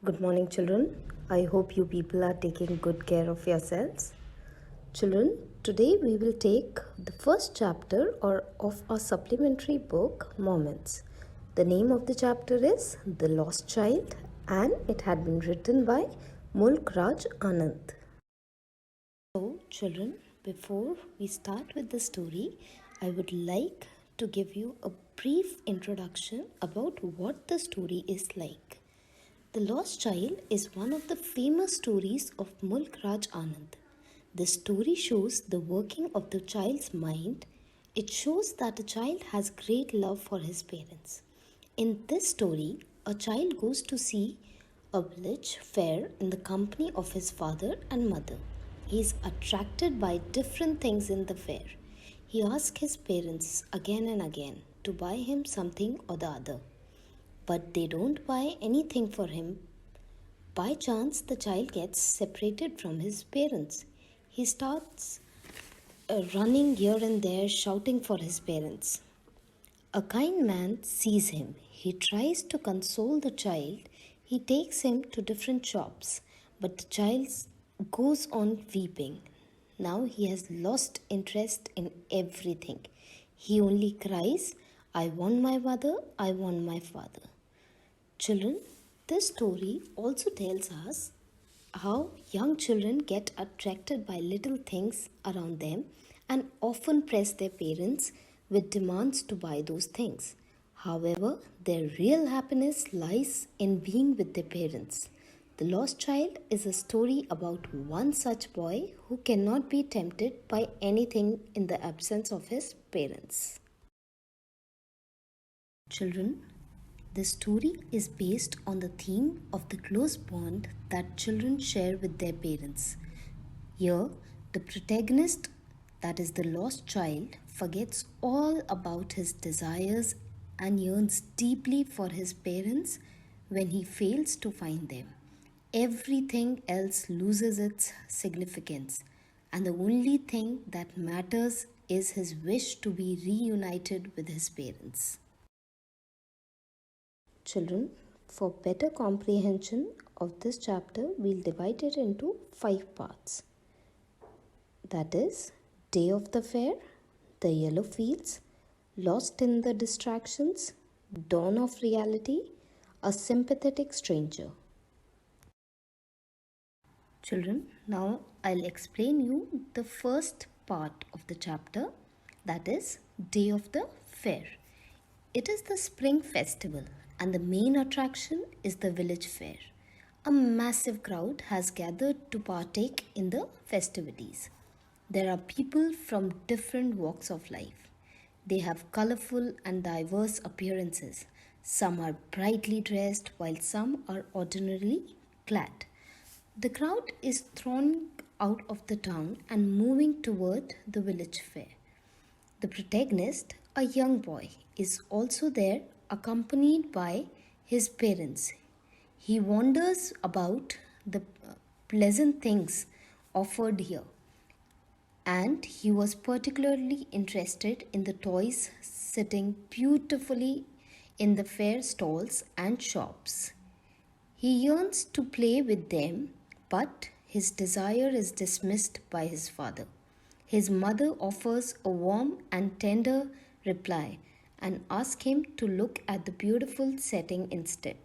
Good morning, children. I hope you people are taking good care of yourselves. Children, today we will take the first chapter of our supplementary book, Moments. The name of the chapter is The Lost Child and it had been written by Mulk Raj Anand. So, children, before we start with the story, I would like to give you a brief introduction about what the story is like. The Lost Child is one of the famous stories of Mulk Raj Anand. The story shows the working of the child's mind. It shows that a child has great love for his parents. In this story, a child goes to see a village fair in the company of his father and mother. He is attracted by different things in the fair. He asks his parents again and again to buy him something or the other, but they don't buy anything for him. By chance, the child gets separated from his parents. He starts running here and there, shouting for his parents. A kind man sees him. He tries to console the child. He takes him to different shops, but the child goes on weeping. Now he has lost interest in everything. He only cries, I want my mother, I want my father. Children, this story also tells us how young children get attracted by little things around them and often press their parents with demands to buy those things. However, their real happiness lies in being with their parents. The Lost Child is a story about one such boy who cannot be tempted by anything in the absence of his parents. Children, the story is based on the theme of the close bond that children share with their parents. Here, the protagonist, that is the lost child, forgets all about his desires and yearns deeply for his parents when he fails to find them. Everything else loses its significance, and the only thing that matters is his wish to be reunited with his parents. Children, for better comprehension of this chapter, we'll divide it into 5 parts. That is, Day of the Fair, The Yellow Fields, Lost in the Distractions, Dawn of Reality, A Sympathetic Stranger. Children, now I'll explain you the first part of the chapter, that is, Day of the Fair. It is the spring festival and the main attraction is the village fair. A massive crowd has gathered to partake in the festivities. There are people from different walks of life. They have colorful and diverse appearances. Some are brightly dressed while some are ordinarily clad. The crowd is thronging out of the town and moving toward the village fair. The protagonist, a young boy, is also there accompanied by his parents. He wonders about the pleasant things offered here, and he was particularly interested in the toys sitting beautifully in the fair stalls and shops. He yearns to play with them, but his desire is dismissed by his father. His mother offers a warm and tender reply and asks him to look at the beautiful setting instead.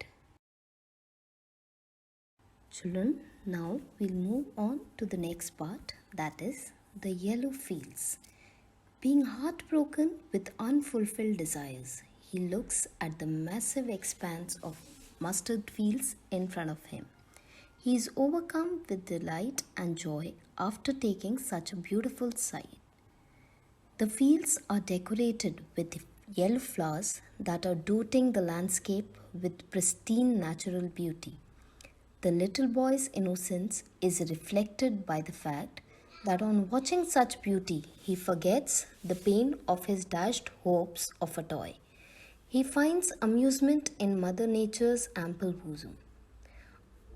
Children, now we'll move on to the next part, that is the yellow fields. Being heartbroken with unfulfilled desires, he looks at the massive expanse of mustard fields in front of him. He is overcome with delight and joy after taking such a beautiful sight. The fields are decorated with yellow flowers that are dotting the landscape with pristine natural beauty. The little boy's innocence is reflected by the fact that on watching such beauty, he forgets the pain of his dashed hopes of a toy. He finds amusement in Mother Nature's ample bosom.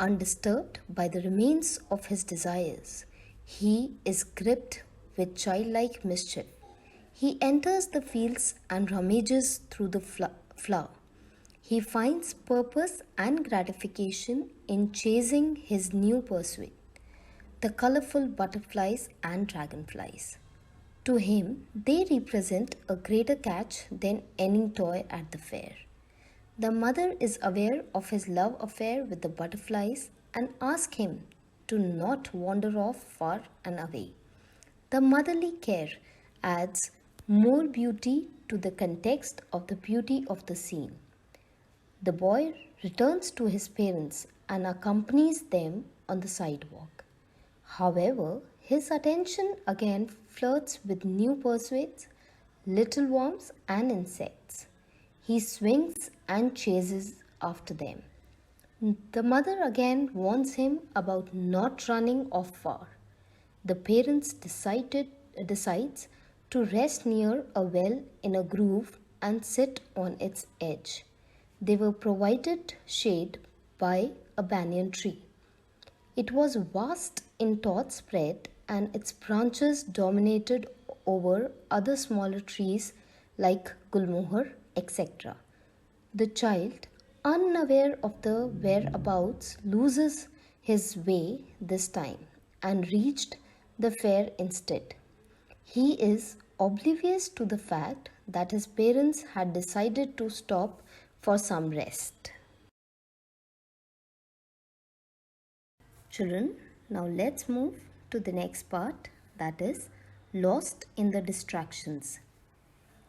Undisturbed by the remains of his desires, he is gripped with childlike mischief. He enters the fields and rummages through the flower. He finds purpose and gratification in chasing his new pursuit, the colorful butterflies and dragonflies. To him, they represent a greater catch than any toy at the fair. The mother is aware of his love affair with the butterflies and asks him to not wander off far and away. The motherly care adds more beauty to the context of the beauty of the scene. The boy returns to his parents and accompanies them on the sidewalk. However, his attention again flirts with new pursuits, little worms, and insects. He swings and chases after them. The mother again warns him about not running off far. The parents decides to rest near a well in a grove and sit on its edge. They were provided shade by a banyan tree. It was vast in total spread and its branches dominated over other smaller trees like gulmohar, etc. The child, unaware of the whereabouts, loses his way this time and reached the fair instead. He is oblivious to the fact that his parents had decided to stop for some rest. Children, now let's move to the next part, that is lost in the distractions.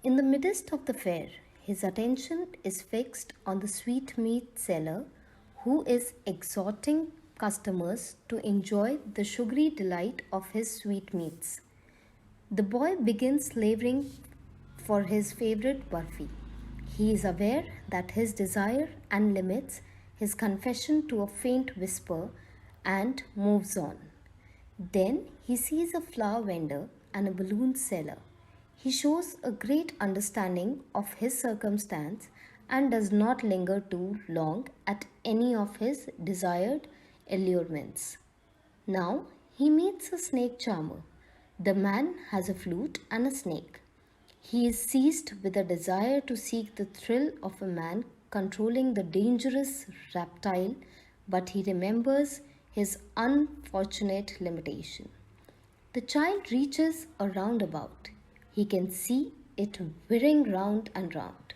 In the midst of the fair, his attention is fixed on the sweetmeat seller who is exhorting customers to enjoy the sugary delight of his sweetmeats. The boy begins slaving for his favorite barfi. He is aware that his desire and limits his confession to a faint whisper and moves on. Then he sees a flower vendor and a balloon seller. He shows a great understanding of his circumstance and does not linger too long at any of his desired allurements. Now he meets a snake charmer. The man has a flute and a snake. He is seized with a desire to seek the thrill of a man controlling the dangerous reptile, but he remembers his unfortunate limitation. The child reaches a roundabout. He can see it whirring round and round.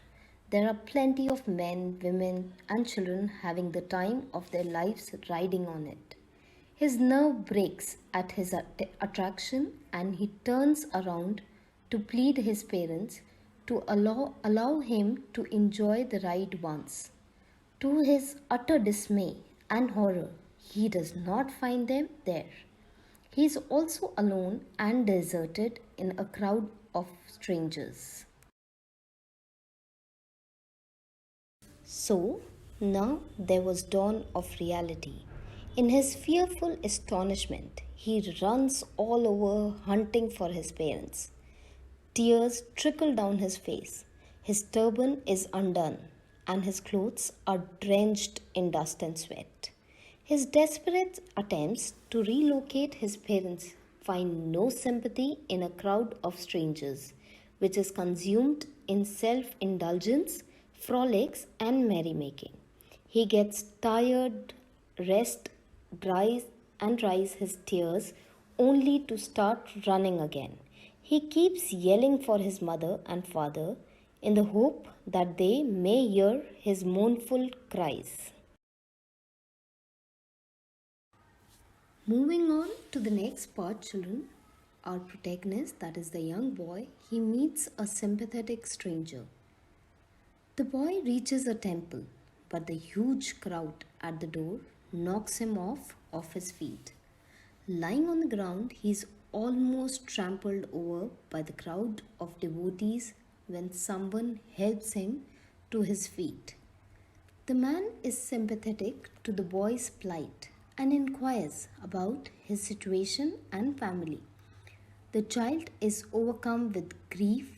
There are plenty of men, women, and children having the time of their lives riding on it. His nerve breaks at his attraction and he turns around to plead his parents to allow him to enjoy the ride once. To his utter dismay and horror, he does not find them there. He is also alone and deserted in a crowd of strangers. So now there was dawn of reality. In his fearful astonishment, he runs all over hunting for his parents. Tears trickle down his face. His turban is undone, and his clothes are drenched in dust and sweat. His desperate attempts to relocate his parents find no sympathy in a crowd of strangers, which is consumed in self indulgence, frolics, and merrymaking. He gets tired, rests, dries his tears only to start running again. He keeps yelling for his mother and father in the hope that they may hear his mournful cries. Moving on to the next part, children, our protagonist, that is the young boy, he meets a sympathetic stranger. The boy reaches a temple, but the huge crowd at the door knocks him off his feet. Lying on the ground, he is almost trampled over by the crowd of devotees when someone helps him to his feet. The man is sympathetic to the boy's plight and inquires about his situation and family. The child is overcome with grief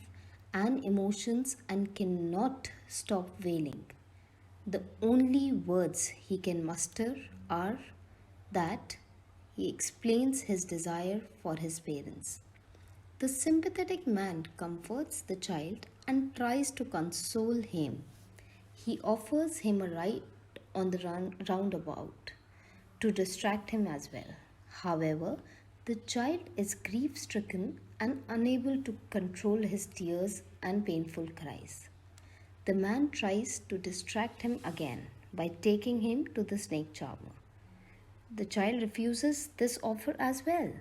and emotions and cannot stop wailing. The only words he can muster are that he explains his desire for his parents. The sympathetic man comforts the child and tries to console him. He offers him a ride on the roundabout to distract him as well. However, the child is grief stricken and unable to control his tears and painful cries. The man tries to distract him again by taking him to the snake charmer. The child refuses this offer as well.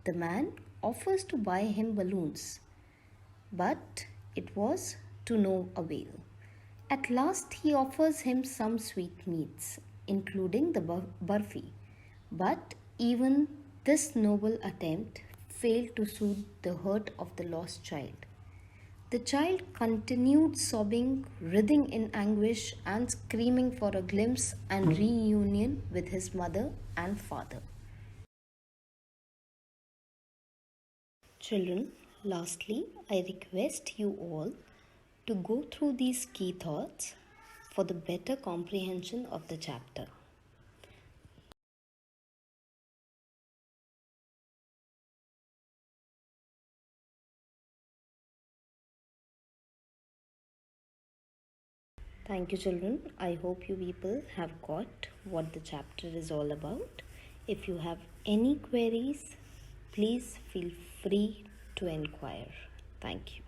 The man offers to buy him balloons, but it was to no avail. At last, he offers him some sweetmeats, including the burfi, but even this noble attempt failed to soothe the hurt of the lost child. The child continued sobbing, writhing in anguish, and screaming for a glimpse and reunion with his mother and father. Children, lastly, I request you all to go through these key thoughts for the better comprehension of the chapter. Thank you, children. I hope you people have got what the chapter is all about. If you have any queries, please feel free to inquire. Thank you.